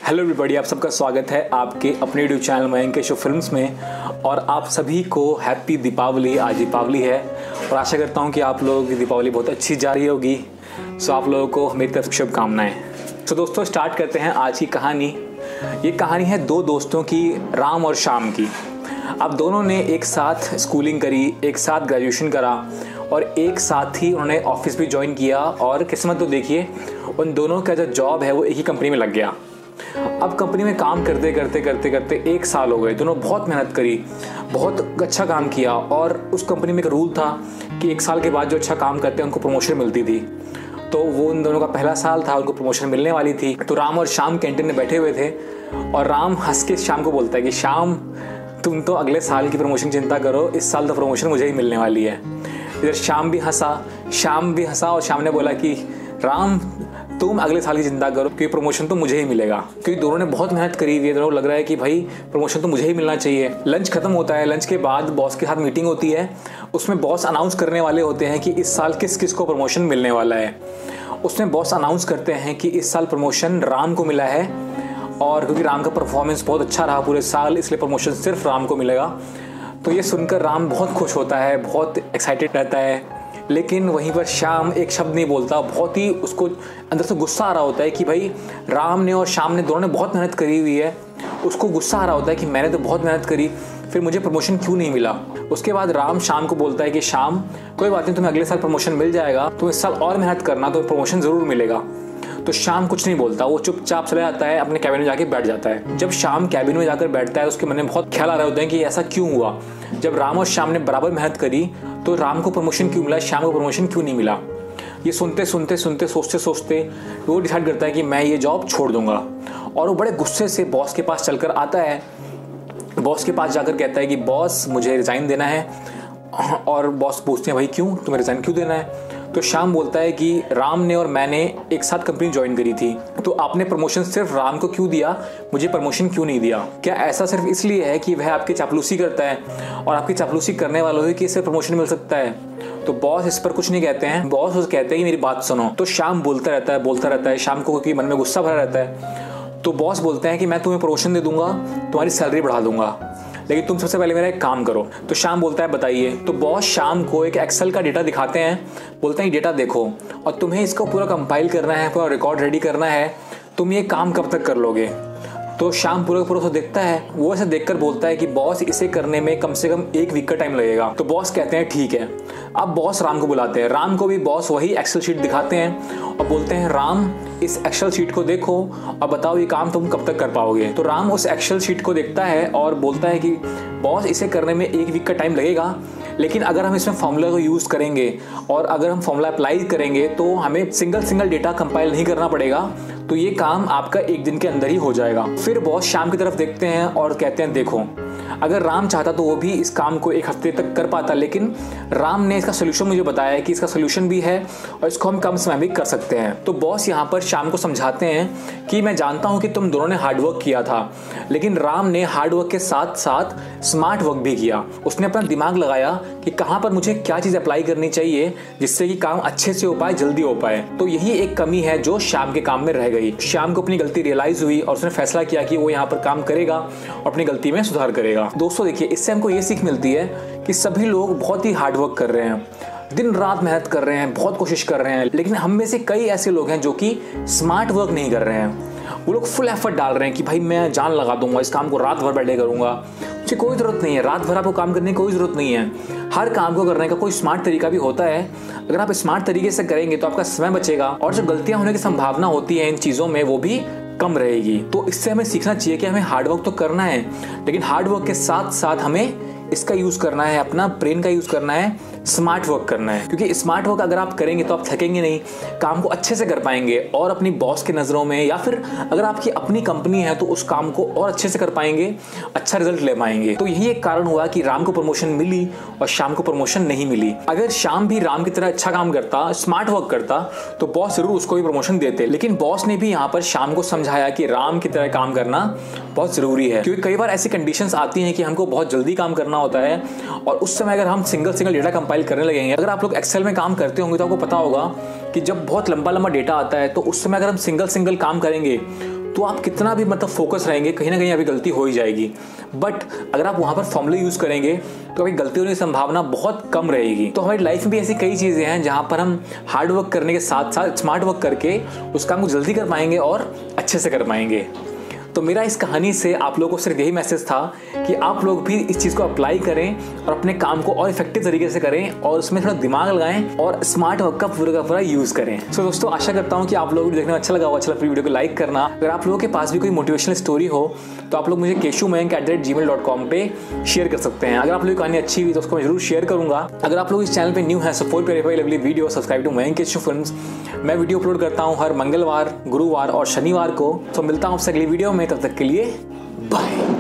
Hello everybody, आप सबका स्वागत है आपके अपने यूट्यूब चैनल मयंक के शो फिल्म्स में। और आप सभी को हैप्पी दीपावली। आज दीपावली है और आशा करता हूँ कि आप लोगों की दीपावली बहुत अच्छी जा रही होगी। सो आप लोगों को मेरी तरफ से शुभकामनाएं। तो दोस्तों स्टार्ट करते हैं आज की कहानी। ये कहानी है दो दोस्तों की, राम और श्याम की। अब दोनों ने एक साथ स्कूलिंग करी, एक साथ ग्रेजुएशन करा और एक साथ ही उन्होंने ऑफिस भी ज्वाइन किया। और किस्मत तो देखिए, उन दोनों का जो जॉब है वो एक ही कंपनी में लग गया। अब कंपनी में काम करते करते करते करते 1 साल हो गए। दोनों बहुत मेहनत करी, बहुत अच्छा काम किया। और उस कंपनी में एक रूल था कि 1 साल के बाद जो अच्छा काम करते हैं उनको प्रमोशन मिलती थी। तो वो उन दोनों का पहला साल था, उनको प्रमोशन मिलने वाली थी। तो राम और श्याम कैंटीन में बैठे हुए थे और राम हंस के श्याम को बोलता है कि श्याम, तुम तो अगले साल की प्रमोशन चिंता करो, इस साल तो प्रमोशन मुझे ही मिलने वाली है। इधर श्याम भी हंसा और श्याम ने बोला कि राम, तुम अगले साल की चिंता करो क्योंकि प्रमोशन तो मुझे ही मिलेगा। क्योंकि दोनों ने बहुत मेहनत करी हुई है, दोनों को लग रहा है कि भाई प्रमोशन तो मुझे ही मिलना चाहिए। लंच खत्म होता है, लंच के बाद बॉस के साथ मीटिंग होती है। उसमें बॉस अनाउंस करने वाले होते हैं कि इस साल किस किस को प्रमोशन मिलने वाला है। उसमें बॉस अनाउंस करते हैं कि इस साल प्रमोशन राम को मिला है। और क्योंकि राम का परफॉर्मेंस बहुत अच्छा रहा पूरे साल, इसलिए प्रमोशन सिर्फ राम को मिलेगा। तो ये सुनकर राम बहुत खुश होता है, बहुत एक्साइटेड रहता है। लेकिन वहीं पर श्याम एक शब्द नहीं बोलता। बहुत ही उसको अंदर से गुस्सा आ रहा होता है कि भाई राम ने और श्याम ने दोनों ने बहुत मेहनत करी हुई है। उसको गुस्सा आ रहा होता है कि मैंने तो बहुत मेहनत करी, फिर मुझे प्रमोशन क्यों नहीं मिला। उसके बाद राम श्याम को बोलता है कि श्याम, कोई बात नहीं, तुम्हें अगले साल प्रमोशन मिल जाएगा, तुम इस साल और मेहनत करना तो प्रमोशन ज़रूर मिलेगा। तो श्याम कुछ नहीं बोलता, वो चुपचाप चला जाता है, अपने कैबिन में जाके बैठ जाता है। जब श्याम कैबिन में जाकर बैठता है उसके मन में बहुत ख्याल आ रहे होते हैं कि ऐसा क्यों हुआ। जब राम और श्याम ने बराबर मेहनत करी तो राम को प्रमोशन क्यों मिला, श्याम को प्रमोशन क्यों नहीं मिला। ये सुनते सोचते वो डिसाइड करता है कि मैं ये जॉब छोड़ दूंगा। और वो बड़े गुस्से से बॉस के पास चलकर आता है। बॉस के पास जाकर कहता है कि बॉस, मुझे रिज़ाइन देना है। और बॉस पूछते हैं भाई क्यों, तुम्हें रिज़ाइन क्यों देना है। तो श्याम बोलता है कि राम ने और मैंने एक साथ कंपनी ज्वाइन करी थी, तो आपने प्रमोशन सिर्फ राम को क्यों दिया, मुझे प्रमोशन क्यों नहीं दिया। क्या ऐसा सिर्फ इसलिए है कि वह आपकी चापलूसी करता है और आपकी चापलूसी करने वालों ही कि इससे प्रमोशन मिल सकता है। तो बॉस इस पर कुछ नहीं कहते हैं। बॉस उसे कहते हैं कि मेरी बात सुनो। तो श्याम बोलता रहता है। श्याम को क्योंकि मन में गुस्सा भरा रहता है। तो बॉस बोलते हैं कि मैं तुम्हें प्रमोशन दे दूंगा, तुम्हारी सैलरी बढ़ा दूंगा, लेकिन तुम सबसे पहले मेरा एक काम करो। तो श्याम बोलता है बताइए। तो बॉस श्याम को एक एक्सेल का डेटा दिखाते हैं, बोलते हैं डेटा देखो और तुम्हें इसको पूरा कंपाइल करना है, पूरा रिकॉर्ड रेडी करना है, तुम ये काम कब तक कर लोगे। तो श्याम पूरा देखता है। वो ऐसे देखकर बोलता है कि बॉस, इसे करने में कम से कम 1 वीक का टाइम लगेगा। तो बॉस कहते हैं ठीक है। अब बॉस राम को बुलाते हैं। राम को भी बॉस वही एक्सेल शीट दिखाते हैं और बोलते हैं राम, इस एक्सेल शीट को देखो और बताओ ये काम तुम कब तक कर पाओगे। तो राम उस एक्सेल शीट को देखता है और बोलता है कि बॉस, इसे करने में 1 वीक का टाइम लगेगा, लेकिन अगर हम इसमें फॉर्मूला को यूज़ करेंगे और अगर हम फॉर्मूला अप्लाई करेंगे तो हमें सिंगल डेटा कंपाइल नहीं करना पड़ेगा, तो ये काम आपका 1 दिन के अंदर ही हो जाएगा। फिर बॉस श्याम की तरफ देखते हैं और कहते हैं देखो, अगर राम चाहता तो वो भी इस काम को 1 हफ्ते तक कर पाता, लेकिन राम ने इसका सोल्यूशन मुझे बताया है कि इसका सोल्यूशन भी है और इसको हम कम समय में कर सकते हैं। तो बॉस यहाँ पर श्याम को समझाते हैं कि मैं जानता हूँ कि तुम दोनों ने हार्डवर्क किया था, लेकिन राम ने हार्डवर्क के साथ साथ स्मार्ट वर्क भी किया। उसने अपना दिमाग लगाया कि कहाँ पर मुझे क्या चीज़ अप्लाई करनी चाहिए जिससे कि काम अच्छे से हो पाए, जल्दी हो पाए। तो यही एक कमी है जो श्याम के काम में रह गई। श्याम को अपनी गलती रियलाइज हुई और उसने फैसला किया कि वो यहाँ पर काम करेगा और अपनी गलती में सुधार करेगा। दोस्तों देखिए, इससे हमको ये सीख मिलती है कि सभी लोग बहुत ही हार्डवर्क कर रहे हैं, दिन रात मेहनत कर रहे हैं, बहुत कोशिश कर रहे हैं, लेकिन हम में से कई ऐसे लोग हैं जो कि स्मार्ट वर्क नहीं कर रहे हैं। वो लोग फुल एफर्ट डाल रहे हैं कि भाई मैं जान लगा दूंगा, इस काम को रात भर बैठे करूंगा। मुझे कोई ज़रूरत नहीं है, रात भर आपको काम करने की कोई ज़रूरत नहीं है। हर काम को करने का कोई स्मार्ट तरीका भी होता है। अगर आप स्मार्ट तरीके से करेंगे तो आपका समय बचेगा और जो गलतियां होने की संभावना होती है इन चीज़ों में वो भी कम रहेगी। तो इससे हमें सीखना चाहिए कि हमें हार्डवर्क तो करना है, लेकिन हार्डवर्क के साथ साथ हमें इसका यूज़ करना है, अपना ब्रेन का यूज़ करना है, स्मार्ट वर्क करना है। क्योंकि स्मार्ट वर्क अगर आप करेंगे तो आप थकेंगे नहीं, काम को अच्छे से कर पाएंगे और अपनी बॉस के नज़रों में या फिर अगर आपकी अपनी कंपनी है तो उस काम को और अच्छे से कर पाएंगे, अच्छा रिजल्ट ले पाएंगे। तो यही एक कारण हुआ कि राम को प्रमोशन मिली और श्याम को प्रमोशन नहीं मिली। अगर श्याम भी राम की तरह अच्छा काम करता, स्मार्ट वर्क करता, तो बॉस जरूर उसको भी प्रमोशन देते। लेकिन बॉस ने भी यहाँ पर श्याम को समझाया कि राम की तरह काम करना बहुत ज़रूरी है। क्योंकि कई बार ऐसी कंडीशंस आती हैं कि हमको बहुत जल्दी काम करना होता है और उस समय अगर हम सिंगल डेटा कंपाइल करने लगेंगे, अगर आप लोग एक्सेल में काम करते होंगे तो आपको पता होगा कि जब बहुत लंबा डेटा आता है तो उस समय अगर हम सिंगल काम करेंगे तो आप कितना भी मतलब फोकस रहेंगे, कहीं ना कहीं अभी गलती हो ही जाएगी। बट अगर आप वहाँ पर फॉर्मूला यूज़ करेंगे तो अभी गलती होने की संभावना बहुत कम रहेगी। तो हमारी लाइफ में भी ऐसी कई चीज़ें हैं जहाँ पर हम हार्ड वर्क करने के साथ साथ स्मार्ट वर्क करके उस काम को जल्दी कर पाएंगे और अच्छे से कर पाएंगे। तो मेरा इस कहानी से आप लोगों को सिर्फ यही मैसेज था कि आप लोग भी इस चीज़ को अप्लाई करें और अपने काम को और इफेक्टिव तरीके से करें और उसमें थोड़ा दिमाग लगाएं और स्मार्ट वर्क का पूरा यूज़ करें। तो दोस्तों, आशा करता हूँ कि आप लोगों को देखने में अच्छा लगा होगा। अच्छा लगा वीडियो को लाइक करना। अगर आप लोगों के पास भी कोई मोटिवेशनल स्टोरी हो तो आप लोग मुझे keshumayank@gmail.com पे शेयर कर सकते हैं। अगर आप लोगों की कहानी अच्छी हुई तो उसको मैं जरूर शेयर करूँगा। अगर आप लोग इस चैनल पर न्यू है, सपोर्ट करें lovely video, subscribe to Mayank Keshav Films. मैं वीडियो अपलोड करता हूँ हर मंगलवार, गुरुवार और शनिवार को। तो मिलता हूँ आपसे अगली वीडियो में, तब तक के लिए बाय।